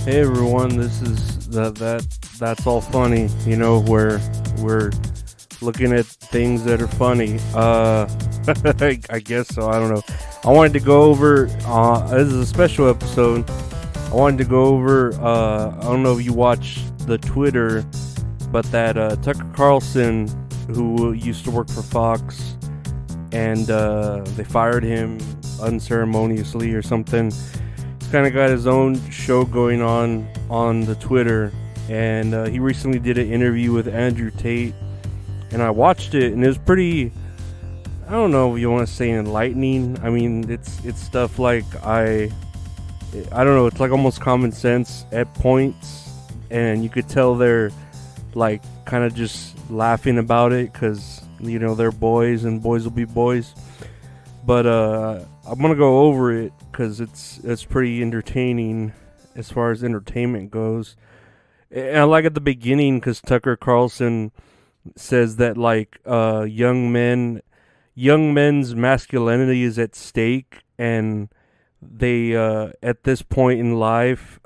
Hey everyone, this is that's all funny. Where we're looking at things that are funny. I guess so. I don't know. I wanted to go over. This is a special episode. I wanted to go over. I don't know if you watch the Twitter, but that Tucker Carlson, who used to work for Fox, and they fired him unceremoniously or something. Kind of got his own show going on the Twitter, and he recently did an interview with Andrew Tate, and I watched it, and it was pretty. I don't know if you want to say enlightening. I mean, it's stuff like I don't know. It's like almost common sense at points, and you could tell they're like kind of just laughing about it because they're boys and boys will be boys. But I'm gonna go over it because it's pretty entertaining as far as entertainment goes. And I like at the beginning because Tucker Carlson says that like young men's masculinity is at stake, and they at this point in life,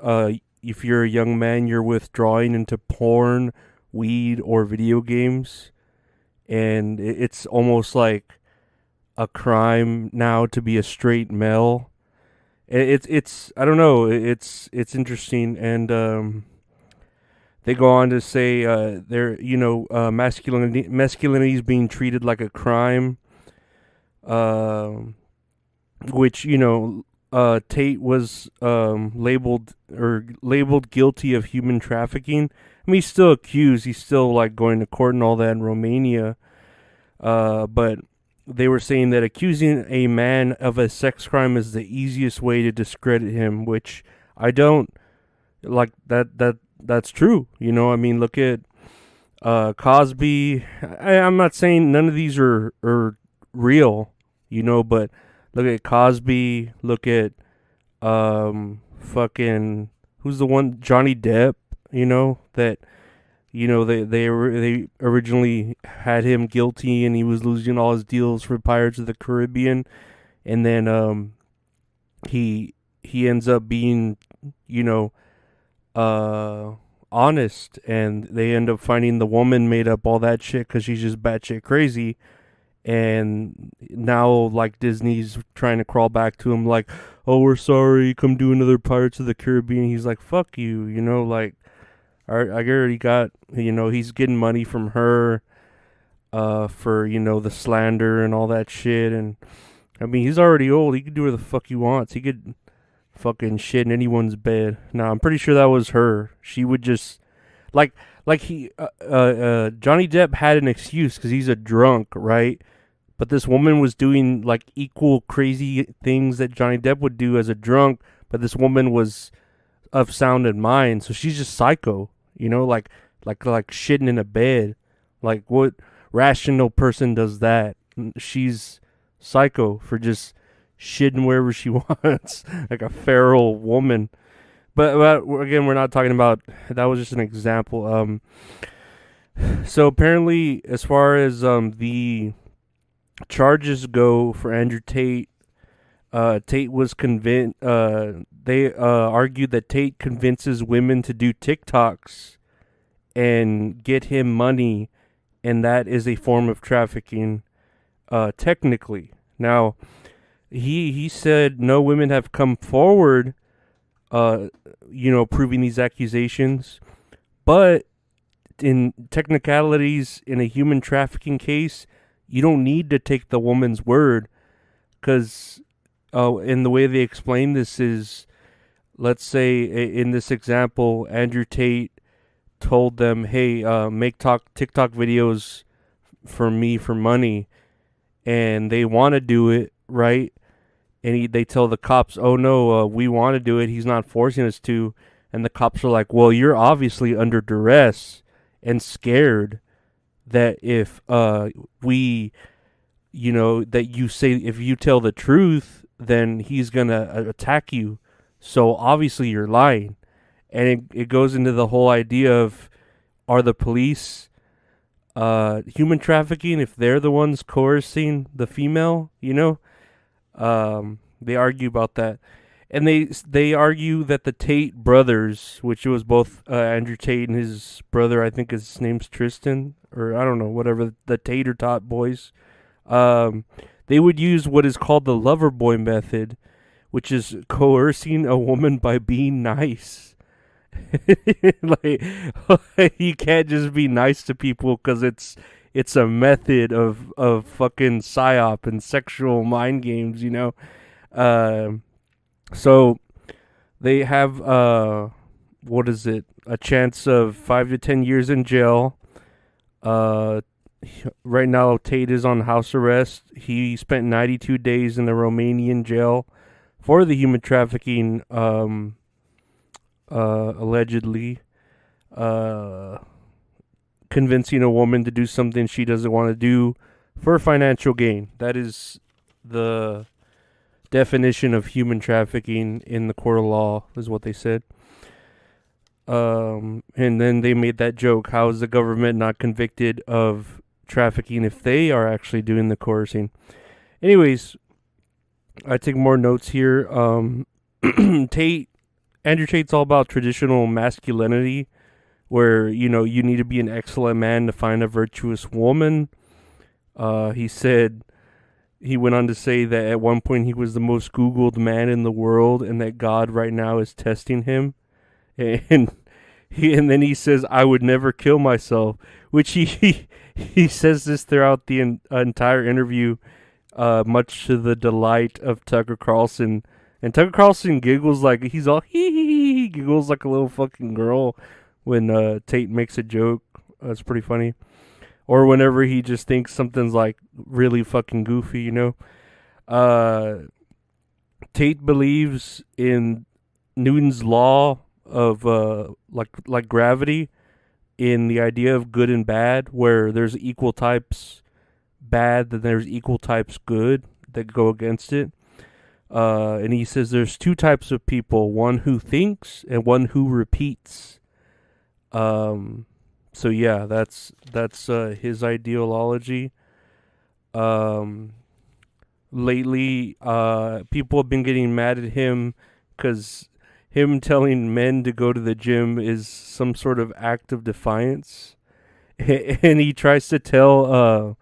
if you're a young man, you're withdrawing into porn, weed, or video games, and it's almost like a crime now to be a straight male. It's I don't know. It's interesting, and they go on to say they're masculinity is being treated like a crime, uh, which Tate was labeled guilty of human trafficking. I mean, he's still accused. He's still like going to court and all that in Romania, but they were saying that accusing a man of a sex crime is the easiest way to discredit him, which I don't like. That's true. I mean, look at Cosby. I'm not saying none of these are real, but look at Cosby. Look at fucking who's the one, Johnny Depp. That they originally had him guilty, and he was losing all his deals for Pirates of the Caribbean, and then he ends up being honest, and they end up finding the woman made up all that shit because she's just batshit crazy, and now like Disney's trying to crawl back to him like, oh, we're sorry, come do another Pirates of the Caribbean. He's like, fuck you, like. I already got, he's getting money from her, for, the slander and all that shit. And, I mean, he's already old. He could do whatever the fuck he wants. He could fucking shit in anyone's bed. Now, I'm pretty sure that was her. She would just, like Johnny Depp had an excuse because he's a drunk, right? But this woman was doing, like, equal crazy things that Johnny Depp would do as a drunk, but this woman was of sound and mind, so she's just psycho. Like shitting in a bed. Like, what rational person does that? She's psycho for just shitting wherever she wants, like a feral woman. But again, we're not talking about. That was just an example. So apparently, as far as the charges go for Andrew Tate, Tate was convinced. They argued that Tate convinces women to do TikToks and get him money, and that is a form of trafficking, technically. Now, he said no women have come forward, proving these accusations, but in technicalities, in a human trafficking case, you don't need to take the woman's word, because and the way they explain this is, let's say in this example, Andrew Tate told them, hey, make TikTok videos for me for money, and they want to do it, right? And they tell the cops, oh no, we want to do it, he's not forcing us to. And the cops are like, well, you're obviously under duress and scared that if we, that you say, if you tell the truth, then he's gonna attack you. So obviously you're lying. And it goes into the whole idea of, are the police human trafficking if they're the ones coercing the female? They argue about that. And they argue that the Tate brothers, which was both Andrew Tate and his brother, I think his name's Tristan, or I don't know, whatever, the Tater Tot boys, um, they would use what is called the lover boy method, which is coercing a woman by being nice. like, you can't just be nice to people because it's a method of fucking psyop and sexual mind games, you know. Um, so they have what is it? A chance of 5 to 10 years in jail. Uh, right now Tate is on house arrest. He spent 92 days in the Romanian jail for the human trafficking, allegedly, uh, convincing a woman to do something she doesn't want to do for financial gain. That is the definition of human trafficking in the court of law, is what they said. And then they made that joke: how is the government not convicted of trafficking if they are actually doing the coercing? Anyways, I take more notes here. Tate, Andrew Tate's all about traditional masculinity, where you need to be an excellent man to find a virtuous woman. He said he went on to say that at one point he was the most Googled man in the world, and that God right now is testing him. And then he says, "I would never kill myself," which he says this throughout the entire interview, much to the delight of Tucker Carlson. And Tucker Carlson giggles like he's all he giggles like a little fucking girl when Tate makes a joke. That's pretty funny. Or whenever he just thinks something's like really fucking goofy, you know. Tate believes in Newton's law of like gravity, in the idea of good and bad, where there's equal types bad, then there's equal types good that go against it. And he says there's two types of people: one who thinks and one who repeats. So yeah, that's his ideology. Lately, people have been getting mad at him because him telling men to go to the gym is some sort of act of defiance. And he tries to tell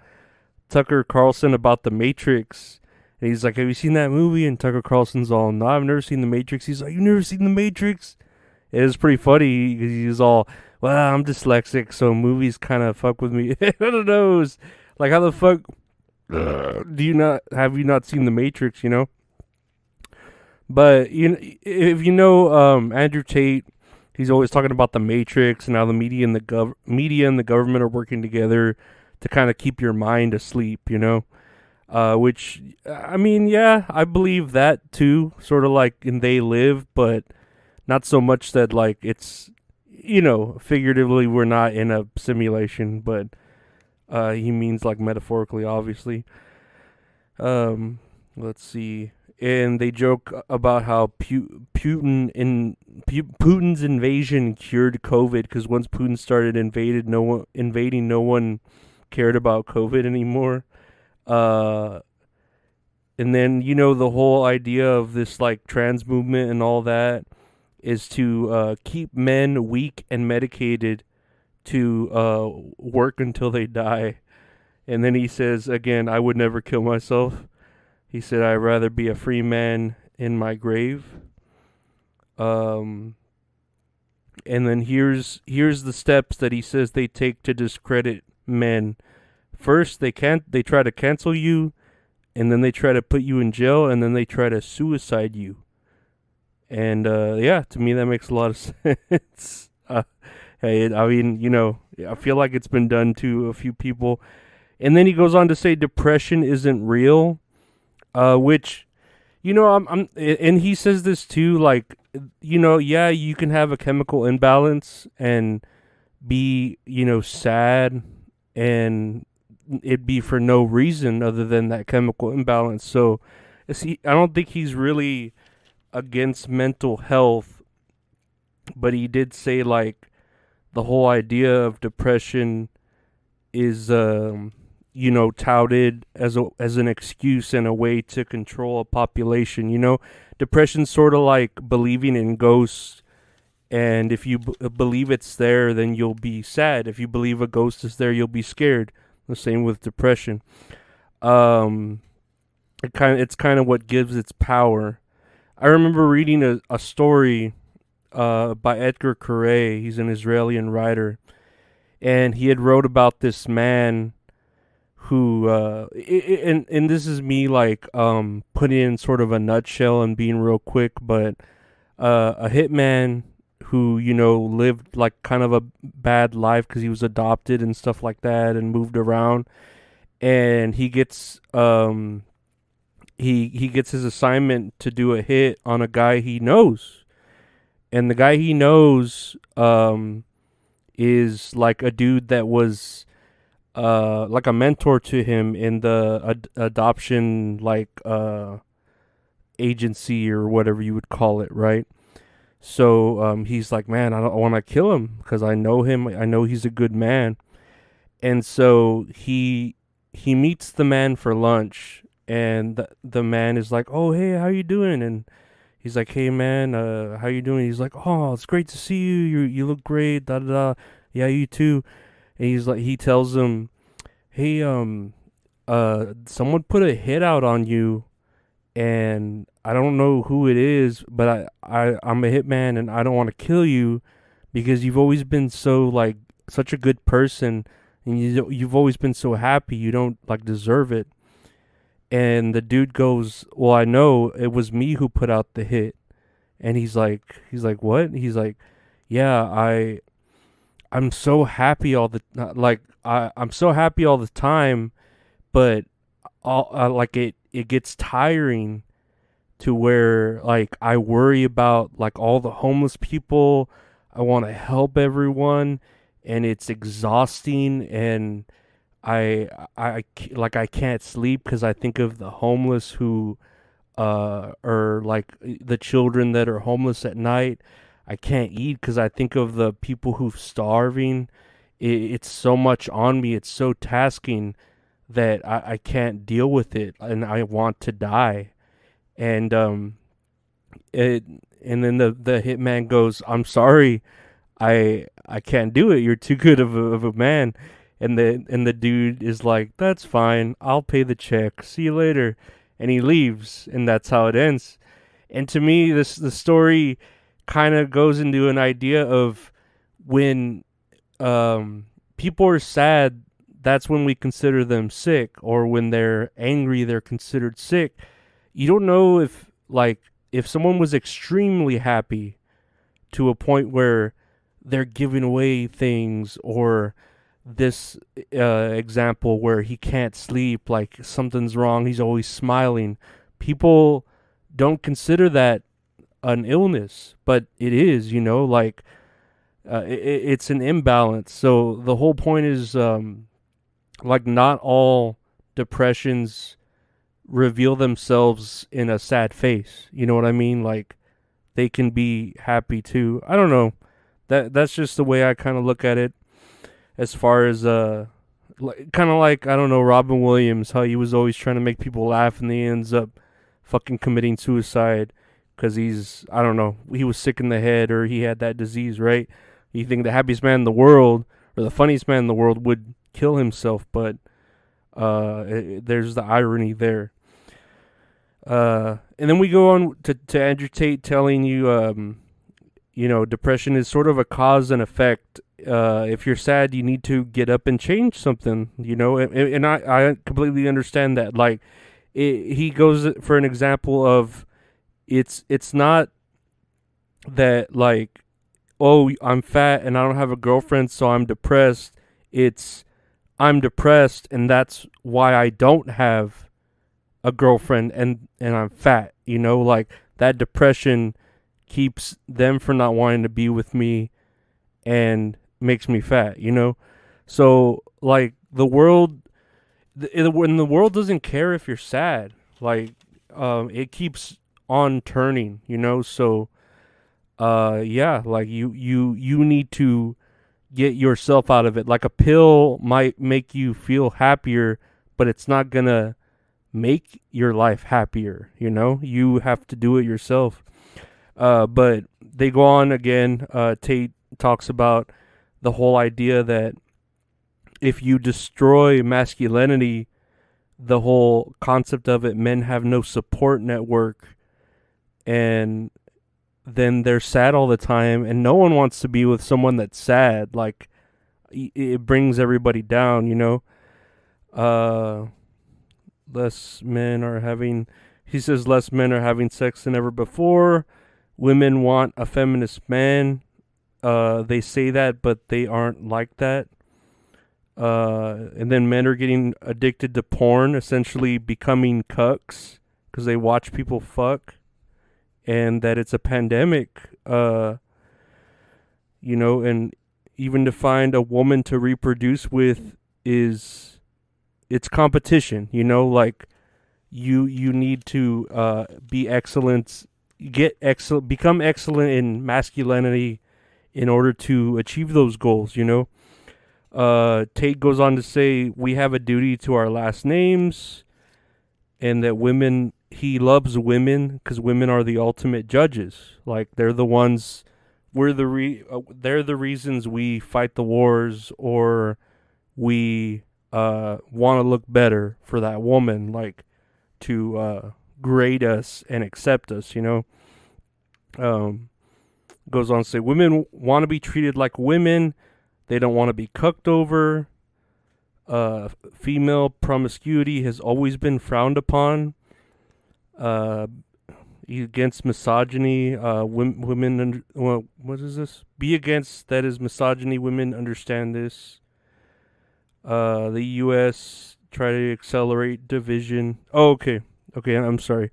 Tucker Carlson about The Matrix. And he's like, "Have you seen that movie?" And Tucker Carlson's all, "No, I've never seen The Matrix." He's like, "You've never seen The Matrix?" It was pretty funny because he's all, "Well, I'm dyslexic, so movies kind of fuck with me." I don't know. It's like, how the fuck do you not have you not seen The Matrix? You know. But if you know Andrew Tate, he's always talking about The Matrix and how the media and the government are working together to kind of keep your mind asleep. You know. Which, I mean, yeah, I believe that too, sort of like in They Live, but not so much that, like, it's, figuratively we're not in a simulation, but he means, like, metaphorically, obviously. Let's see. And they joke about how Putin's invasion cured COVID, because once Putin started invading, no one cared about COVID anymore. And then, the whole idea of this, like, trans movement and all that is to keep men weak and medicated to work until they die. And then he says, again, "I would never kill myself." He said, "I'd rather be a free man in my grave." And then here's the steps that he says they take to discredit men. First, they try to cancel you, and then they try to put you in jail, and then they try to suicide you. And yeah, to me that makes a lot of sense. Hey, I mean, I feel like it's been done to a few people. And then he goes on to say depression isn't real, which, and he says this too, like, yeah, you can have a chemical imbalance and be, sad, and it'd be for no reason other than that chemical imbalance. So, I don't think he's really against mental health, but he did say, like, the whole idea of depression is touted as an excuse and a way to control a population. Depression's sort of like believing in ghosts, and if you believe it's there, then you'll be sad. If you believe a ghost is there, you'll be scared. The same with depression. Um, it's kind of what gives its power. I remember reading a story by Edgar Corray. He's an Israeli writer, and he had wrote about this man who and this is me like putting in sort of a nutshell and being real quick, but a hitman who lived like kind of a bad life because he was adopted and stuff like that and moved around, and he gets his assignment to do a hit on a guy he knows, and the guy he knows is like a dude that was like a mentor to him in the adoption like agency or whatever you would call it, right? So he's like, man, I don't want to kill him because I know him. I know he's a good man, and so he meets the man for lunch, and the man is like, oh hey, how you doing? And he's like, hey man, how you doing? He's like, oh, it's great to see you. You look great. Da da da. Yeah, you too. And he tells him, hey, someone put a hit out on you, and I don't know who it is, but I'm a hitman, and I don't want to kill you because you've always been so like such a good person, and you've always been so happy. You don't like deserve it. And the dude goes, well, I know it was me who put out the hit. And he's like, what? He's like, yeah, I'm so happy all the like I'm so happy all the time, but like it gets tiring to where like I worry about like all the homeless people. I want to help everyone, and it's exhausting, and I can't sleep because I think of the homeless who or like the children that are homeless at night. I can't eat because I think of the people who's starving. It's so much on me. It's so tasking that I can't deal with it, and I want to die. And it and then the hitman goes, I'm sorry, I can't do it. You're too good of a man. And the dude is like, that's fine. I'll pay the check. See you later. And he leaves, and that's how it ends. And to me, the story kind of goes into an idea of when people are sad, that's when we consider them sick, or when they're angry, they're considered sick. You don't know if someone was extremely happy to a point where they're giving away things, or this example where he can't sleep, like something's wrong, he's always smiling. People don't consider that an illness, but it is, like it's an imbalance. So the whole point is like not all depressions reveal themselves in a sad face. You know what I mean? Like they can be happy too. I don't know. That's just the way I kind of look at it. As far as kind of like, I don't know, Robin Williams, how he was always trying to make people laugh, and he ends up fucking committing suicide because I don't know, he was sick in the head, or he had that disease, right? You think the happiest man in the world or the funniest man in the world would kill himself, but there's the irony there. And then we go on to Andrew Tate telling you, depression is sort of a cause and effect. If you're sad, you need to get up and change something, and I completely understand that. Like, he goes for an example of, it's not that like, oh, I'm fat and I don't have a girlfriend, so I'm depressed. It's, I'm depressed, and that's why I don't have a girlfriend, and I'm fat, like that depression keeps them from not wanting to be with me and makes me fat, So like the world doesn't care if you're sad. Like it keeps on turning, So yeah, like you need to get yourself out of it. Like a pill might make you feel happier, but it's not gonna make your life happier. You have to do it yourself. But they go on again. Tate talks about the whole idea that if you destroy masculinity, the whole concept of it, men have no support network, and then they're sad all the time, and no one wants to be with someone that's sad. Like, it brings everybody down, less men are having, he says, less men are having sex than ever before. Women want a feminist man. They say that, but they aren't like that. And then men are getting addicted to porn, essentially becoming cucks because they watch people fuck, and that it's a pandemic. And even to find a woman to reproduce with it's competition. Like you need to be excellent, become excellent in masculinity in order to achieve those goals. Tate goes on to say we have a duty to our last names, and that he loves women because women are the ultimate judges. Like, they're the ones, they're the reasons we fight the wars, or we want to look better for that woman, like, to grade us and accept us. Goes on to say women want to be treated like women. They don't want to be cucked over. Female promiscuity has always been frowned upon. Against misogyny, what is this? Be against that is misogyny. Women understand this. The U.S. try to accelerate division. Oh, okay. I'm sorry.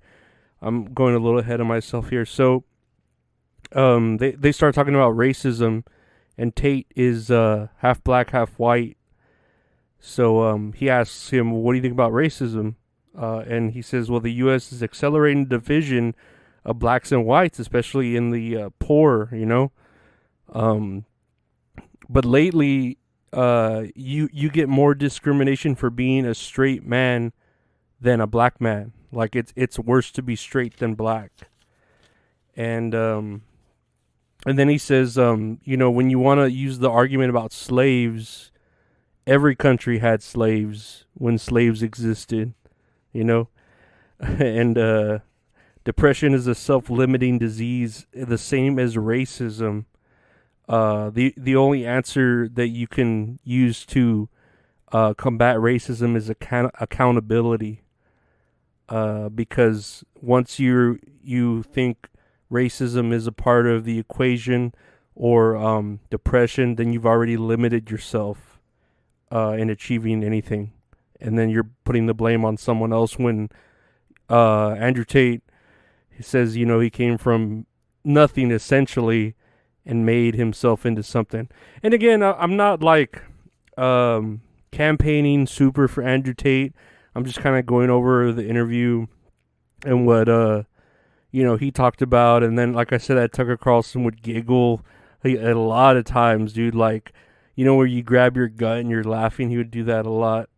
I'm going a little ahead of myself here. So, they start talking about racism. And Tate is half black, half white. So he asks him, what do you think about racism? And he says, well, the U.S. is accelerating division of blacks and whites, especially in the poor, But lately, you get more discrimination for being a straight man than a black man. Like, it's worse to be straight than black. And then he says, when you want to use the argument about slaves, every country had slaves when slaves existed, and depression is a self-limiting disease, the same as racism. The only answer that you can use to combat racism is accountability, because once you think racism is a part of the equation, or depression, then you've already limited yourself in achieving anything, and then you're putting the blame on someone else. When Andrew Tate, he says, he came from nothing essentially and made himself into something. And again, I'm not like campaigning super for Andrew Tate. I'm just kind of going over the interview and what he talked about. And then, like I said, that Tucker Carlson would giggle a lot of times, dude. Like, where you grab your gut and you're laughing, he would do that a lot.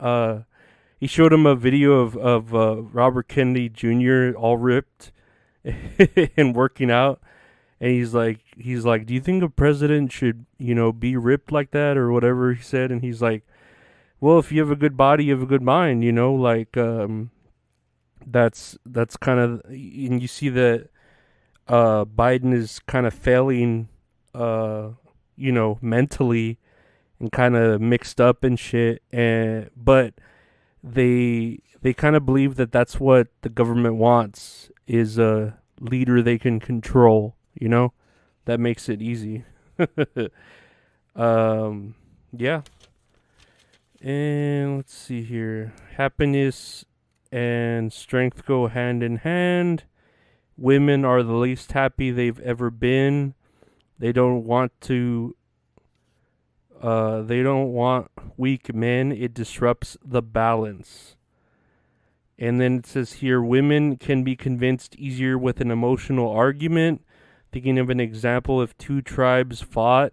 He showed him a video of Robert Kennedy Jr. all ripped and working out. And he's like, do you think a president should, be ripped like that, or whatever he said? And he's like, well, if you have a good body, you have a good mind, like, that's kind of, and you see that Biden is kind of failing, mentally, and kind of mixed up and shit, but they kind of believe that that's what the government wants, is a leader they can control. That makes it easy. Yeah. And let's see here. Happiness and strength go hand in hand. Women are the least happy they've ever been. They don't want weak men. It disrupts the balance. And then it says here, women can be convinced easier with an emotional argument. Thinking of an example, if two tribes fought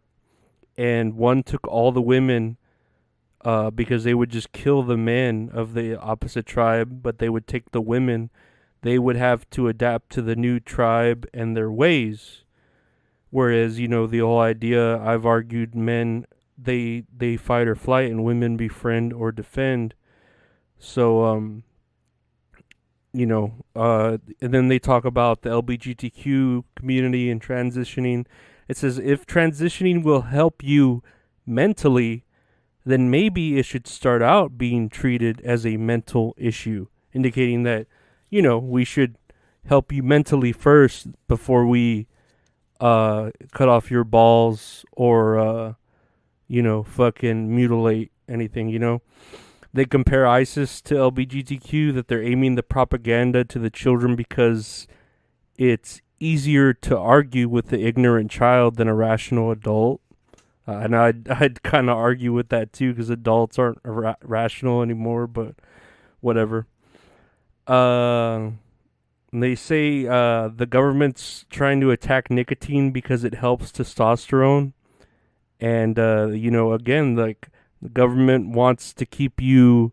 and one took all the women because they would just kill the men of the opposite tribe, but they would take the women. They would have to adapt to the new tribe and their ways. Whereas, the whole idea, I've argued, men, they fight or flight, and women befriend or defend. So, and then they talk about the LGBTQ community and transitioning. It says if transitioning will help you mentally, then maybe it should start out being treated as a mental issue, indicating that, we should help you mentally first before we cut off your balls or, fucking mutilate anything. They compare ISIS to LGBTQ, that they're aiming the propaganda to the children because it's easier to argue with the ignorant child than a rational adult. And I'd kind of argue with that too, because adults aren't rational anymore, but whatever. They say the government's trying to attack nicotine because it helps testosterone. And, again, like, the government wants to keep you,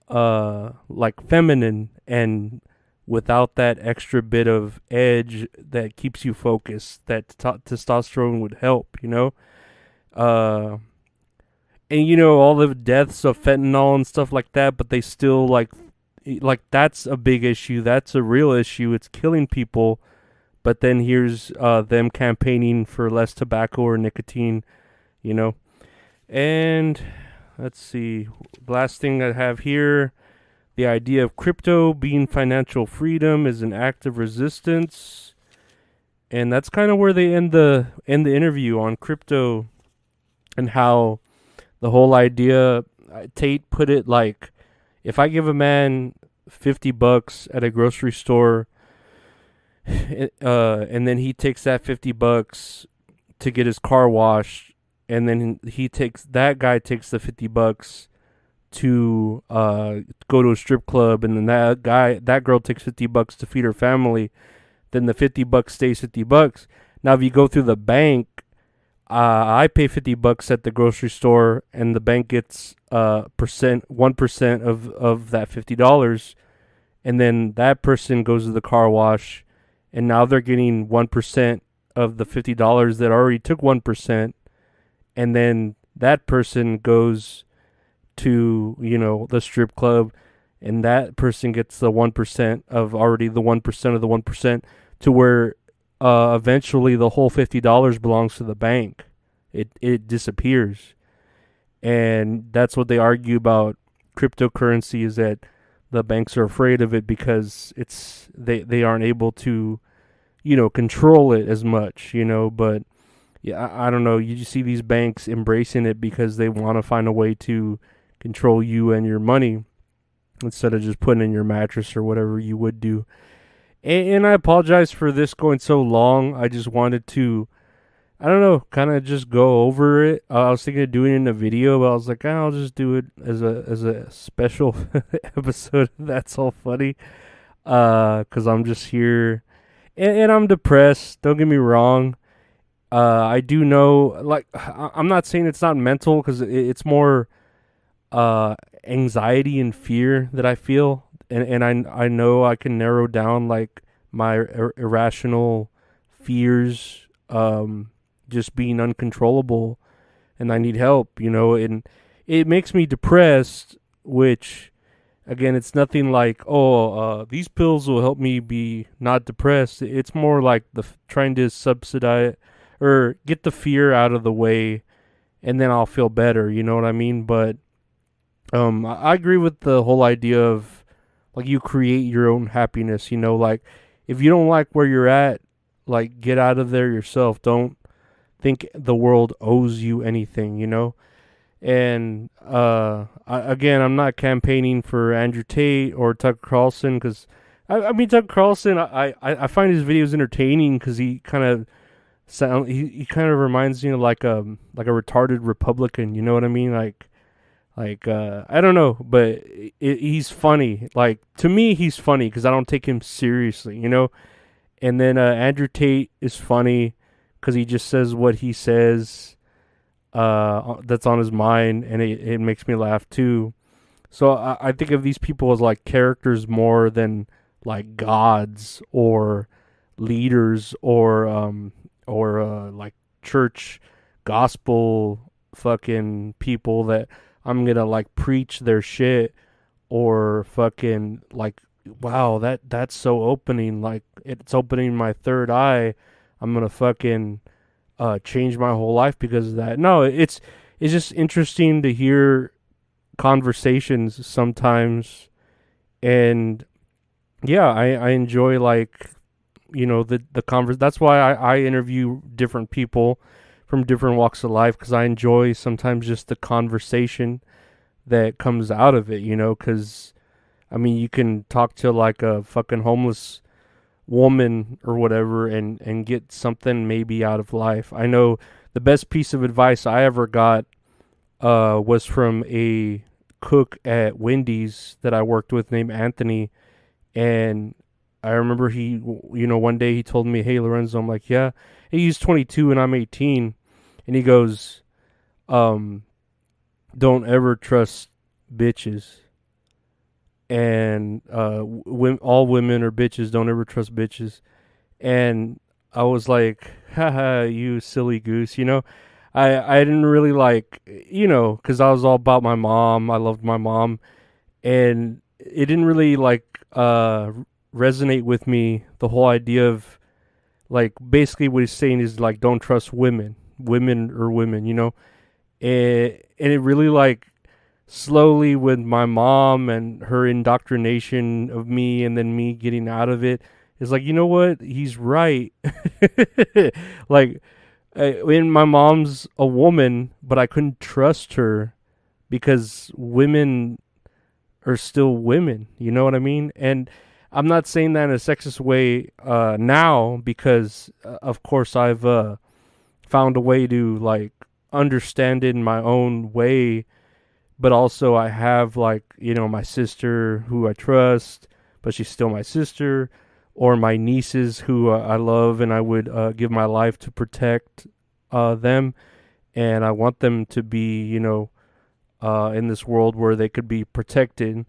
like, feminine and without that extra bit of edge that keeps you focused, that testosterone would help, and all the deaths of fentanyl and stuff like that, but they still like that's a big issue. That's a real issue. It's killing people. But then here's them campaigning for less tobacco or nicotine, And let's see. Last thing I have here, the idea of crypto being financial freedom is an act of resistance. And that's kind of where they end the interview on crypto and how the whole idea, Tate put it like, if I give a man $50 at a grocery store, and then he takes that $50 to get his car washed, and then that guy takes the $50 to go to a strip club, and then that girl takes $50 to feed her family, then the $50 stays $50. Now, if you go through the bank, I pay $50 at the grocery store, and the bank gets 1% of that $50, and then that person goes to the car wash, and now they're getting 1% of the $50 that already took 1%, and then that person goes to the strip club, and that person gets the 1% of already the 1% of the 1%, to where eventually the whole $50 belongs to the bank. It disappears. And that's what they argue about cryptocurrency, is that the banks are afraid of it because they aren't able to, control it as much, but yeah, I don't know. You just see these banks embracing it because they want to find a way to control you and your money instead of just putting in your mattress or whatever you would do. And I apologize for this going so long. I just wanted to, I don't know, kind of just go over it. I was thinking of doing it in a video, but I was like, I'll just do it as a special episode. That's all funny, because I'm just here, and I'm depressed. Don't get me wrong. I do know, like, I'm not saying it's not mental, because it's more anxiety and fear that I feel. And I know I can narrow down like my irrational fears, just being uncontrollable, and I need help, and it makes me depressed, which again, it's nothing like, these pills will help me be not depressed. It's more like trying to subsidize or get the fear out of the way, and then I'll feel better, you know what I mean? But I agree with the whole idea of, like, you create your own happiness, like, if you don't like where you're at, like, get out of there yourself. Don't think the world owes you anything, And I'm not campaigning for Andrew Tate or Tucker Carlson, because I mean, Tucker Carlson, I find his videos entertaining because he kind of he kind of reminds me of like a retarded Republican, you know what I mean? Like I don't know, but he's funny. Like, to me, he's funny because I don't take him seriously, And then Andrew Tate is funny because he just says what he says. that's on his mind, and it makes me laugh too. So I think of these people as like characters more than like gods or leaders or like church gospel fucking people that I'm gonna like preach their shit or fucking like wow that's so opening, like it's opening my third eye. I'm gonna fucking change my whole life because of that. No, it's just interesting to hear conversations sometimes, and yeah, I enjoy like the converse. That's why I interview different people from different walks of life because I enjoy sometimes just the conversation that comes out of it. Because I mean, you can talk to like a fucking homeless woman or whatever and get something maybe out of life. I know the best piece of advice I ever got was from a cook at Wendy's that I worked with named Anthony. And I remember one day he told me, "Hey, Lorenzo," I'm like, "Yeah." He's 22 and I'm 18. And he goes, um, "Don't ever trust bitches." And all women are bitches. Don't ever trust bitches. And I was like, haha, you silly goose. I didn't really like, because I was all about my mom. I loved my mom. And it didn't really like resonate with me, the whole idea of like basically what he's saying is like don't trust women are women. And it really like slowly with my mom and her indoctrination of me and then me getting out of it is like, you know what, he's right. Like when my mom's a woman but I couldn't trust her because women are still women, you know what I mean? And I'm not saying that in a sexist way now because of course I've found a way to like understand it in my own way, but also I have like, my sister who I trust, but she's still my sister, or my nieces who I love and I would give my life to protect them, and I want them to be, in this world where they could be protected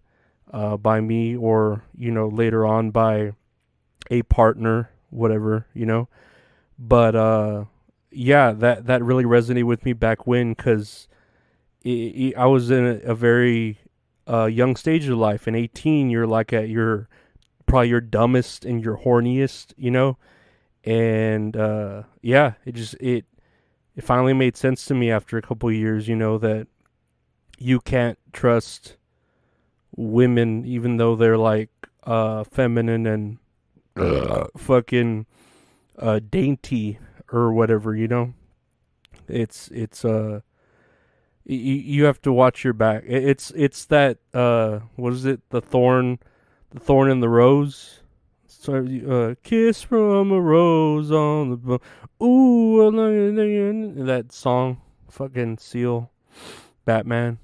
by me or, later on by a partner, whatever. But yeah, that really resonated with me back when because I was in a very young stage of life. In 18, you're like at your probably your dumbest and your horniest. And yeah, it finally made sense to me after a couple of years, that you can't trust women even though they're like feminine and fucking dainty or whatever. It's you have to watch your back. It's that what is it, the thorn and the rose. So kiss from a rose on the ooh, that song, fucking Seal, Batman.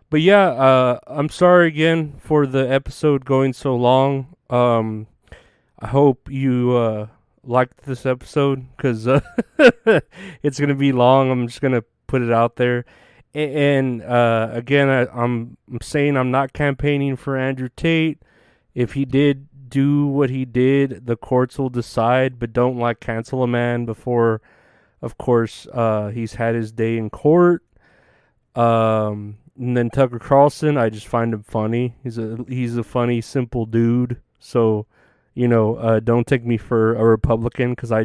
But yeah, I'm sorry again for the episode going so long. I hope you liked this episode because it's gonna be long. I'm just gonna put it out there. And again, I'm saying I'm not campaigning for Andrew Tate. If he did do what he did, the courts will decide. But don't like cancel a man before, of course, he's had his day in court. And then Tucker Carlson, I just find him funny. He's a funny, simple dude. So, don't take me for a Republican because I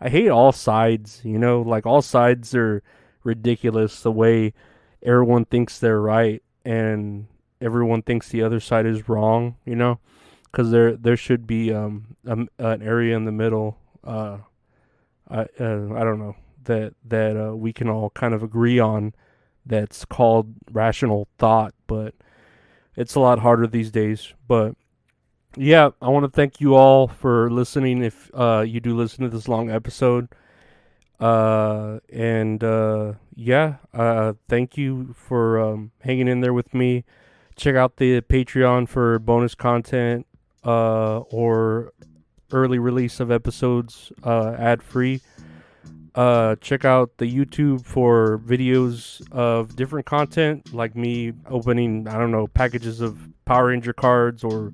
hate all sides. Like all sides are ridiculous. The way everyone thinks they're right and everyone thinks the other side is wrong. Because there should be an area in the middle. I don't know that we can all kind of agree on. That's called rational thought, but it's a lot harder these days. But yeah, I want to thank you all for listening. If you do listen to this long episode, and yeah, thank you for hanging in there with me. Check out the Patreon for bonus content or early release of episodes ad free. Check out the YouTube for videos of different content, like me opening, I don't know, packages of Power Ranger cards, or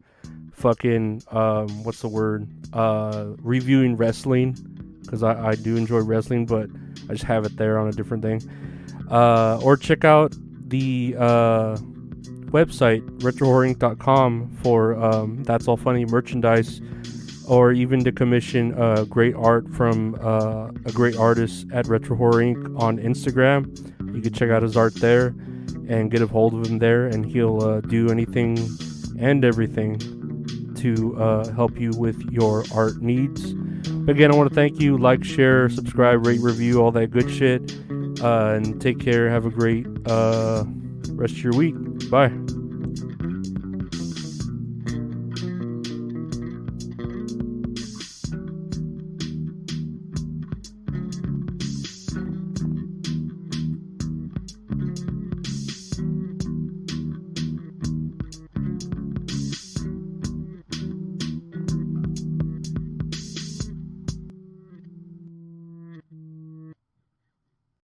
fucking, what's the word? Reviewing wrestling, because I do enjoy wrestling, but I just have it there on a different thing. Or check out the website, retrohorror.com, for That's All Funny merchandise, or even to commission great art from a great artist at Retro Horror Inc. on Instagram. You can check out his art there and get a hold of him there, and he'll do anything and everything to help you with your art needs. But again, I want to thank you. Like, share, subscribe, rate, review, all that good shit. And take care. Have a great rest of your week. Bye.